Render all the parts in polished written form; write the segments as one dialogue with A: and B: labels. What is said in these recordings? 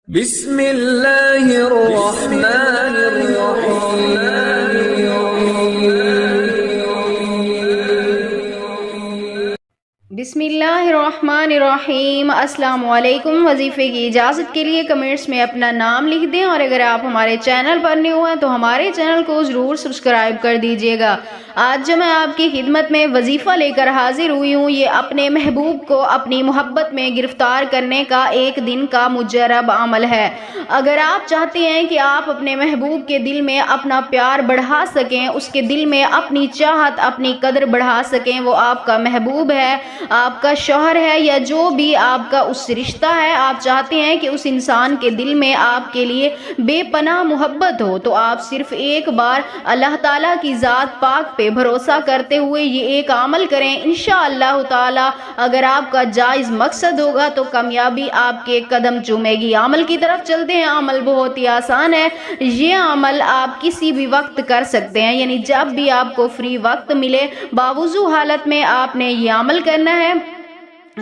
A: بسم اللہ الرحمن الرحیم۔
B: بسم اللہ الرحمن الرحیم۔ السلام علیکم۔ وظیفے کی اجازت کے لیے کمنٹس میں اپنا نام لکھ دیں، اور اگر آپ ہمارے چینل پر نئے ہیں تو ہمارے چینل کو ضرور سبسکرائب کر دیجیے گا۔ آج جو میں آپ کی خدمت میں وظیفہ لے کر حاضر ہوئی ہوں، یہ اپنے محبوب کو اپنی محبت میں گرفتار کرنے کا ایک دن کا مجرب عمل ہے۔ اگر آپ چاہتے ہیں کہ آپ اپنے محبوب کے دل میں اپنا پیار بڑھا سکیں، اس کے دل میں اپنی چاہت، اپنی قدر بڑھا سکیں، وہ آپ کا محبوب ہے، آپ کا شوہر ہے، یا جو بھی آپ کا اس سے رشتہ ہے، آپ چاہتے ہیں کہ اس انسان کے دل میں آپ کے لیے بے پناہ محبت ہو، تو آپ صرف ایک بار اللہ تعالیٰ کی ذات پاک پہ بھروسہ کرتے ہوئے یہ ایک عمل کریں۔ انشاءاللہ تعالیٰ اگر آپ کا جائز مقصد ہوگا تو کامیابی آپ کے قدم چومے گی۔ عمل کی طرف چلتے ہیں۔ عمل بہت ہی آسان ہے۔ یہ عمل آپ کسی بھی وقت کر سکتے ہیں، یعنی جب بھی آپ کو فری وقت ملے، باوضو حالت میں آپ نے یہ عمل کرنا ہے۔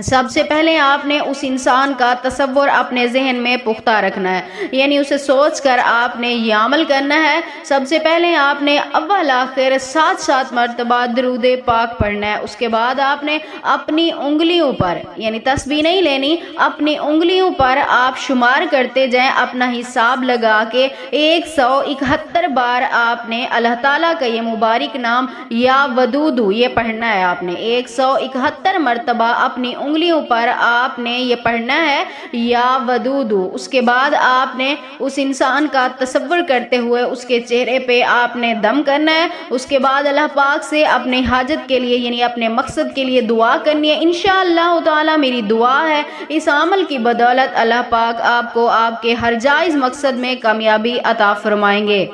B: سب سے پہلے آپ نے اس انسان کا تصور اپنے ذہن میں پختہ رکھنا ہے، یعنی اسے سوچ کر آپ نے یہ عمل کرنا ہے۔ سب سے پہلے آپ نے اول آخر 7 مرتبہ درود پاک پڑھنا ہے۔ اس کے بعد آپ نے اپنی انگلیوں پر، یعنی تسبیح نہیں لینی، اپنی انگلیوں پر آپ شمار کرتے جائیں، اپنا حساب لگا کے 171 بار آپ نے اللہ تعالیٰ کا یہ مبارک نام یا ودودو یہ پڑھنا ہے۔ آپ نے 171 مرتبہ اپنی انگلیوں پر آپ نے یہ پڑھنا ہے یا ودودو۔ اس کے بعد آپ نے اس انسان کا تصور کرتے ہوئے اس کے چہرے پہ آپ نے دم کرنا ہے۔ اس کے بعد اللہ پاک سے اپنے حاجت کے لیے، یعنی اپنے مقصد کے لیے دعا کرنی ہے۔ انشاءاللہ تعالیٰ میری دعا ہے اس عمل کی بدولت اللہ پاک آپ کو آپ کے ہر جائز مقصد میں کامیابی عطا فرمائیں گے۔